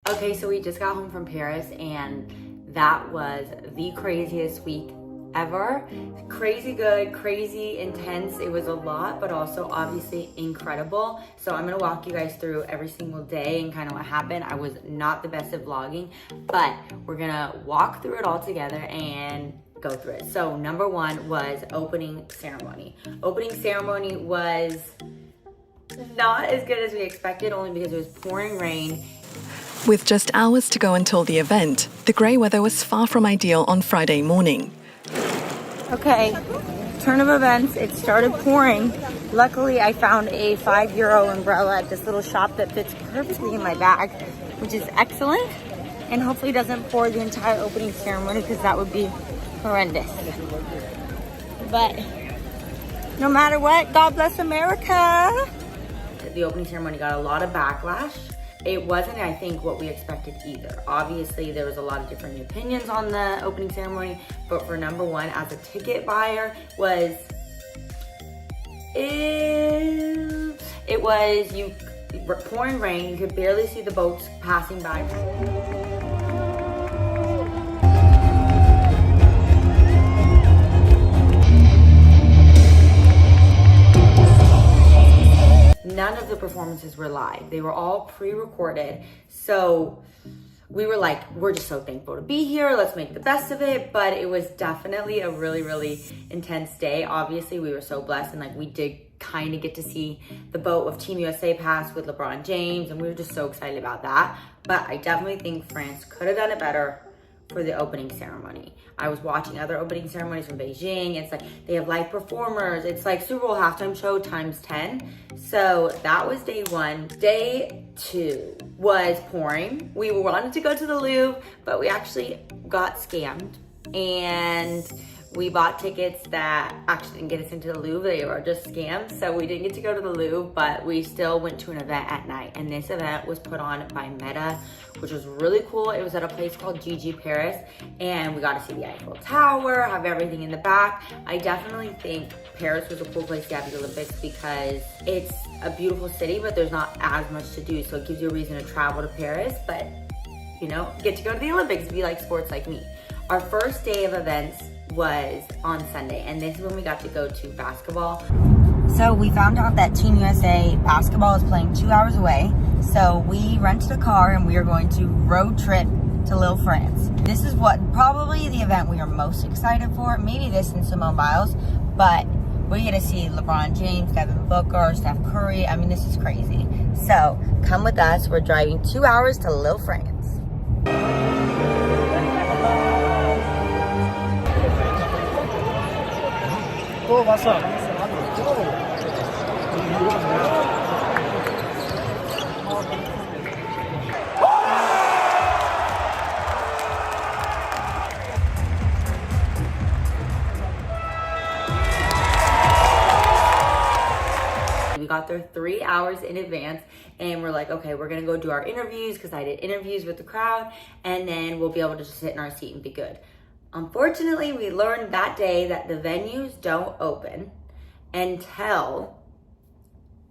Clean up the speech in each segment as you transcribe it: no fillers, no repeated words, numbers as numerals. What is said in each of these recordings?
Okay, so we just got home from Paris and that was the craziest week ever. Crazy good, crazy intense. It was a lot, but also obviously incredible. So I'm gonna walk you guys through every single day and kind of what happened. I was not the best at vlogging, but we're gonna walk through it all together and go through it. So number one was opening ceremony. Opening ceremony was not as good as we expected, only because it was pouring rain. With just hours to go until the event, the grey weather was far from ideal on Friday morning. Okay, turn of events, it started pouring. Luckily, I found a €5 umbrella at this little shop that fits perfectly in my bag, which is excellent. And hopefully doesn't pour the entire opening ceremony because that would be horrendous. But no matter what, God bless America. The opening ceremony got a lot of backlash. It wasn't, I think, what we expected either. Obviously, there was a lot of different opinions on the opening ceremony, but for number one, as a ticket buyer, it was pouring rain, you could barely see the boats passing by. None of the performances were live. They were all pre-recorded. So we were like, we're just so thankful to be here. Let's make the best of it. But it was definitely a really, really intense day. Obviously, we were so blessed and we did kind of get to see the boat of Team USA pass with LeBron James. And we were just so excited about that. But I definitely think France could have done it better for the opening ceremony. I was watching other opening ceremonies from Beijing. It's like they have live performers. It's like Super Bowl halftime show times 10. So that was day one. Day two was pouring. We wanted to go to the Louvre, but we actually got scammed. And we bought tickets that actually didn't get us into the Louvre. They were just scams. So we didn't get to go to the Louvre, but we still went to an event at night. And this event was put on by Meta, which was really cool. It was at a place called Gigi Paris. And we got to see the Eiffel Tower, have everything in the back. I definitely think Paris was a cool place to have the Olympics because it's a beautiful city, but there's not as much to do. So it gives you a reason to travel to Paris, but get to go to the Olympics if you like sports like me. Our first day of events was on Sunday, and this is when we got to go to basketball. So we found out that Team USA basketball is playing 2 hours away. So we rented a car and we are going to road trip to Lille, France. This is probably the event we are most excited for. Maybe this and Simone Biles, but we get to see LeBron James, Devin Booker, Steph Curry. I mean, this is crazy. So come with us. We're driving 2 hours to Lille, France. We got there 3 hours in advance and we're like, okay, we're gonna go do our interviews because I did interviews with the crowd and then we'll be able to just sit in our seat and be good. Unfortunately, we learned that day that the venues don't open until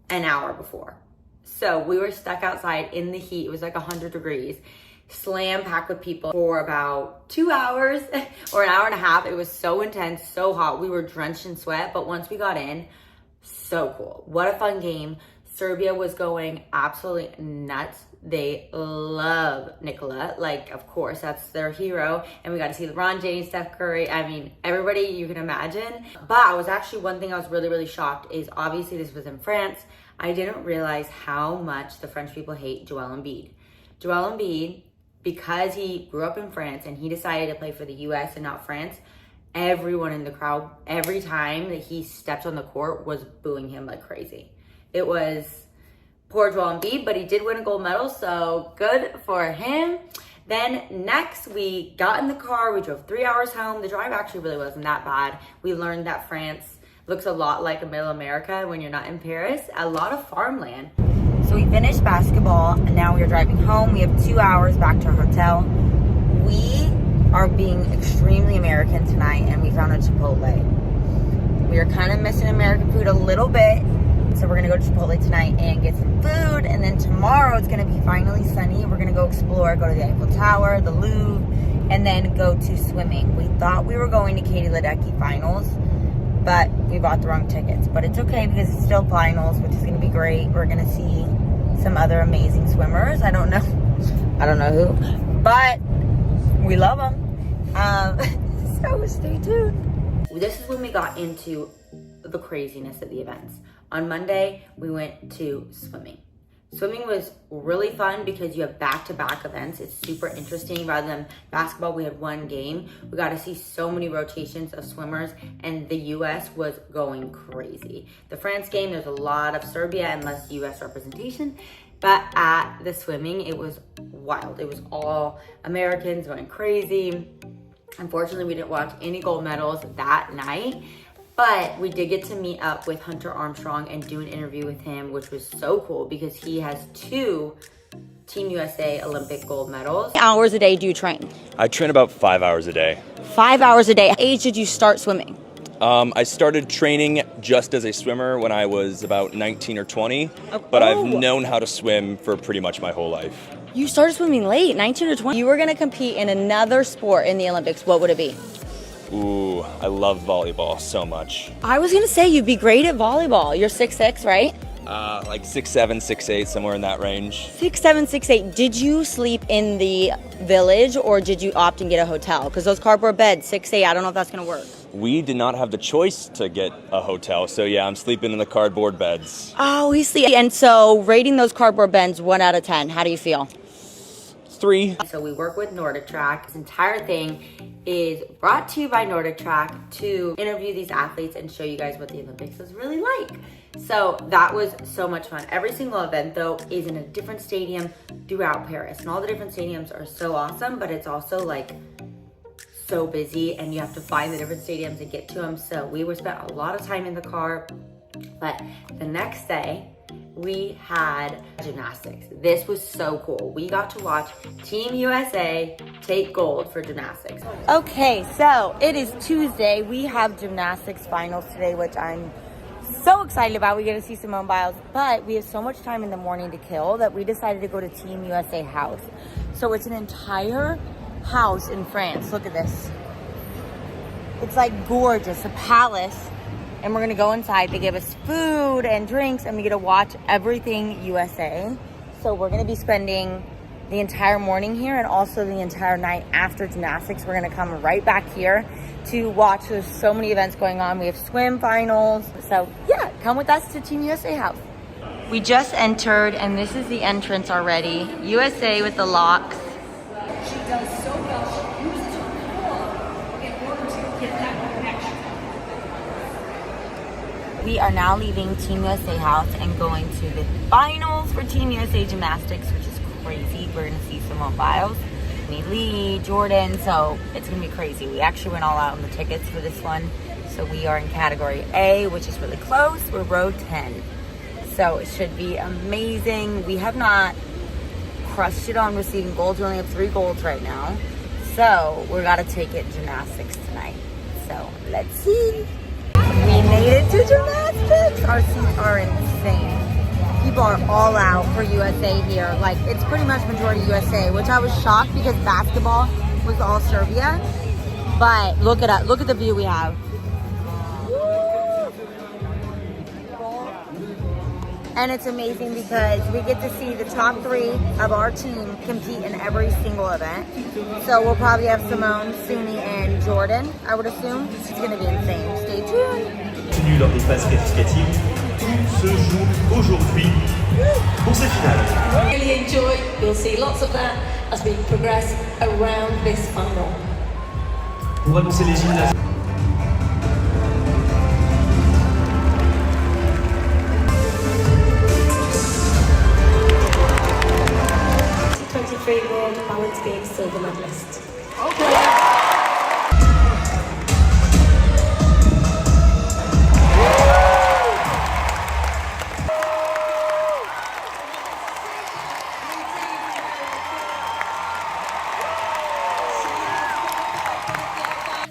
an hour before. So we were stuck outside in the heat. It was like 100 degrees, slam packed with people for about 2 hours or an hour and a half. It was so intense, so hot. We were drenched in sweat, but once we got in, so cool. What a fun game. Serbia was going absolutely nuts. They love Nikola. Of course, that's their hero. And we got to see LeBron James, Steph Curry. I mean, everybody you can imagine. But one thing I was really, really shocked is obviously this was in France. I didn't realize how much the French people hate Joel Embiid. Joel Embiid, because he grew up in France and he decided to play for the US and not France, everyone in the crowd, every time that he stepped on the court, was booing him like crazy. It was poor Joel Embiid, but he did win a gold medal, so good for him. Then next, we got in the car, we drove 3 hours home. The drive actually really wasn't that bad. We learned that France looks a lot like Middle America when you're not in Paris, a lot of farmland. So we finished basketball, and now we are driving home. We have 2 hours back to our hotel. We are being extremely American tonight, and we found a Chipotle. We are kind of missing American food a little bit. So we're gonna go to Chipotle tonight and get some food. And then tomorrow it's gonna be finally sunny. We're gonna go explore, go to the Eiffel Tower, the Louvre, and then go to swimming. We thought we were going to Katie Ledecky finals, but we bought the wrong tickets. But it's okay because it's still finals, which is gonna be great. We're gonna see some other amazing swimmers. I don't know who, but we love them. So stay tuned. This is when we got into the craziness of the events. On Monday, we went to swimming. Swimming was really fun because you have back-to-back events. It's super interesting. Rather than basketball, we had one game. We got to see so many rotations of swimmers, and the US was going crazy. The France game, there's a lot of Serbia and less US representation, but at the swimming, it was wild. It was all Americans going crazy. Unfortunately, we didn't watch any gold medals that night, but we did get to meet up with Hunter Armstrong and do an interview with him, which was so cool because he has 2 Team USA Olympic gold medals. How many hours a day do you train? I train about 5 hours a day. 5 hours a day. What age did you start swimming? I started training just as a swimmer when I was about 19 or 20, but I've known how to swim for pretty much my whole life. You started swimming late, 19 or 20. You were going to compete in another sport in the Olympics. What would it be? Ooh, I love volleyball so much. I was going to say you'd be great at volleyball. You're 6'6", right? Like 6'7", 6'8", somewhere in that range. 6'7", 6'8". Did you sleep in the village or did you opt and get a hotel? Because those cardboard beds, 6'8", I don't know if that's going to work. We did not have the choice to get a hotel, so yeah, I'm sleeping in the cardboard beds. Oh, he's sleeping. And so rating those cardboard beds 1 out of 10, how do you feel? 3. So we work with Nordic Track. This entire thing is brought to you by Nordic Track to interview these athletes and show you guys what the Olympics was really like. So that was so much fun. Every single event though is in a different stadium throughout Paris, and all the different stadiums are so awesome, but it's also like so busy and you have to find the different stadiums and get to them. So we were spent a lot of time in the car, but the next day we had gymnastics. This was so cool. We got to watch Team USA take gold for gymnastics. Okay, so it is Tuesday. We have gymnastics finals today, which I'm so excited about. We get to see Simone Biles, but we have so much time in the morning to kill that we decided to go to Team USA House. So it's an entire house in France. Look at this. It's like gorgeous, a palace. And we're gonna go inside. They give us food and drinks and we get to watch everything USA. So we're gonna be spending the entire morning here and also the entire night after gymnastics. We're gonna come right back here to watch. There's so many events going on. We have swim finals. So yeah, come with us to Team USA House. We just entered and this is the entrance already. USA with the locks. She does so well. She uses her core in order to get that connection. We are now leaving Team USA House and going to the finals for Team USA Gymnastics, which is crazy. We're gonna see Simone Biles, Lee, Jordan, so it's gonna be crazy. We actually went all out on the tickets for this one. So we are in category A, which is really close. We're row 10. So it should be amazing. We have not crushed it on receiving golds. We only have 3 golds right now. So we gotta take it gymnastics tonight. So let's see. We made it to gymnastics. Our seats are insane. People are all out for USA here. Like, it's pretty much majority USA, which I was shocked because basketball was all Serbia. But look at the view we have. And it's amazing because we get to see the top 3 of our team compete in every single event. So we'll probably have Simone, Suni, and Jordan, I would assume. It's gonna be insane. Stay tuned. Lors des phases qualificatives, tout se joue aujourd'hui pour ces finales. Really enjoy. You'll see lots of that as we progress around this final. Pour annoncer les gymnastes. World Balance Games silver medalist.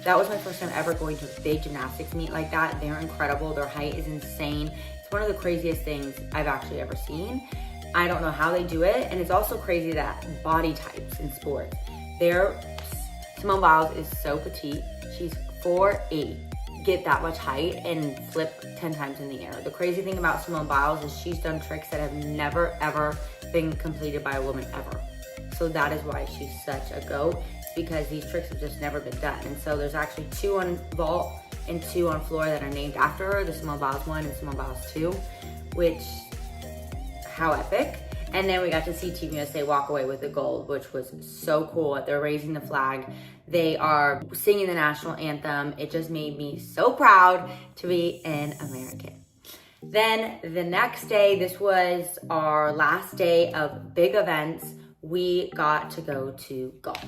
That was my first time ever going to a big gymnastics meet like that. They're incredible. Their height is insane. It's one of the craziest things I've actually ever seen. I don't know how they do it. And it's also crazy that body types in sports. Simone Biles is so petite. She's 4'8". Get that much height and flip 10 times in the air. The crazy thing about Simone Biles is she's done tricks that have never ever been completed by a woman ever. So that is why she's such a GOAT, because these tricks have just never been done. And so there's actually 2 on vault and 2 on floor that are named after her, the Simone Biles 1 and Simone Biles 2, which, how epic. And then we got to see Team USA walk away with the gold, which was so cool. They're raising the flag. They are singing the national anthem. It just made me so proud to be an American. Then the next day, this was our last day of big events. We got to go to golf.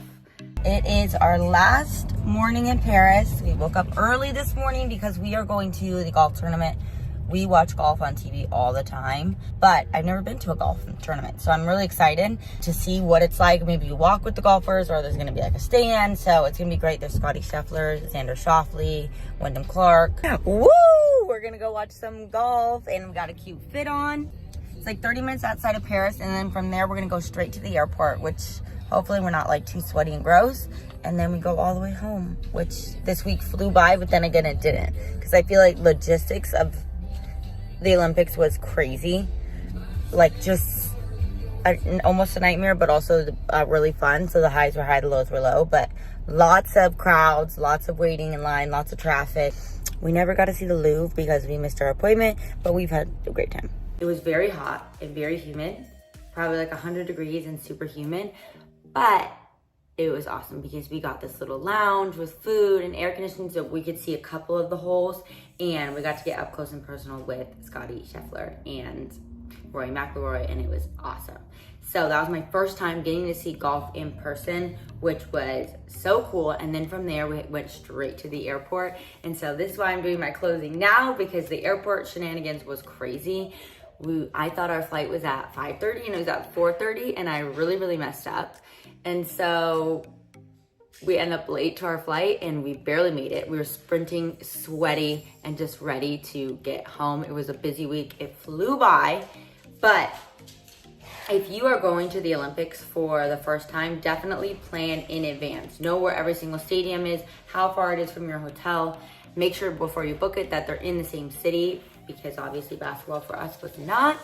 It is our last morning in Paris. We woke up early this morning because we are going to the golf tournament. We watch golf on TV all the time, but I've never been to a golf tournament. So I'm really excited to see what it's like. Maybe you walk with the golfers, or there's gonna be like a stand. So it's gonna be great. There's Scottie Scheffler, Xander Schauffele, Wyndham Clark. Woo! We're gonna go watch some golf, and we got a cute fit on. It's like 30 minutes outside of Paris, and then from there we're gonna go straight to the airport, which hopefully we're not like too sweaty and gross. And then we go all the way home, which this week flew by, but then again it didn't. Because I feel like logistics of the Olympics was crazy, like just almost a nightmare, but also really fun. So the highs were high, the lows were low, but lots of crowds, lots of waiting in line, lots of traffic. We never got to see the Louvre because we missed our appointment, but we've had a great time. It was very hot and very humid, probably like 100 degrees and super humid, but it was awesome because we got this little lounge with food and air conditioning, so we could see a couple of the holes, and we got to get up close and personal with Scottie Scheffler and Rory McIlroy, and it was awesome. So that was my first time getting to see golf in person, which was so cool. And then from there, we went straight to the airport. And so this is why I'm doing my closing now, because the airport shenanigans was crazy. I thought our flight was at 5:30 and it was at 4:30, and I really messed up. And so we ended up late to our flight and we barely made it. We were sprinting, sweaty, and just ready to get home. It was a busy week. It flew by. But if you are going to the Olympics for the first time, definitely plan in advance. Know where every single stadium is, how far it is from your hotel. Make sure before you book it that they're in the same city, because obviously basketball for us was not.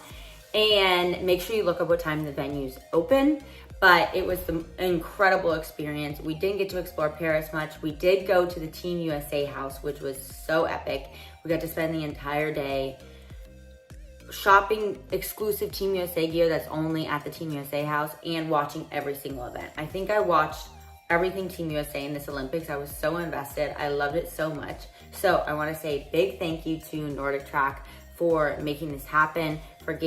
And make sure you look up what time the venue's open. But it was an incredible experience. We didn't get to explore Paris much. We did go to the Team USA house, which was so epic. We got to spend the entire day shopping exclusive Team USA gear that's only at the Team USA house and watching every single event. I think I watched everything Team USA in this Olympics. I was so invested. I loved it so much. So I want to say big thank you to Nordic Track for making this happen, for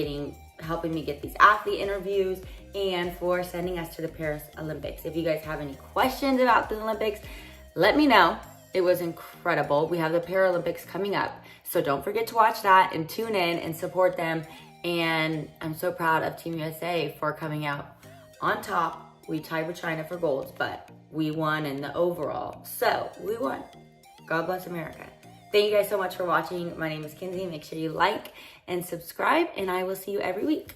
helping me get these athlete interviews, and for sending us to the Paris Olympics. If you guys have any questions about the Olympics, let me know. It was incredible. We have the Paralympics coming up, so don't forget to watch that and tune in and support them. And I'm so proud of Team USA for coming out on top. We tied with China for golds, but we won in the overall. So we won. God bless America. Thank you guys so much for watching. My name is Kinsey. Make sure you like and subscribe, and I will see you every week.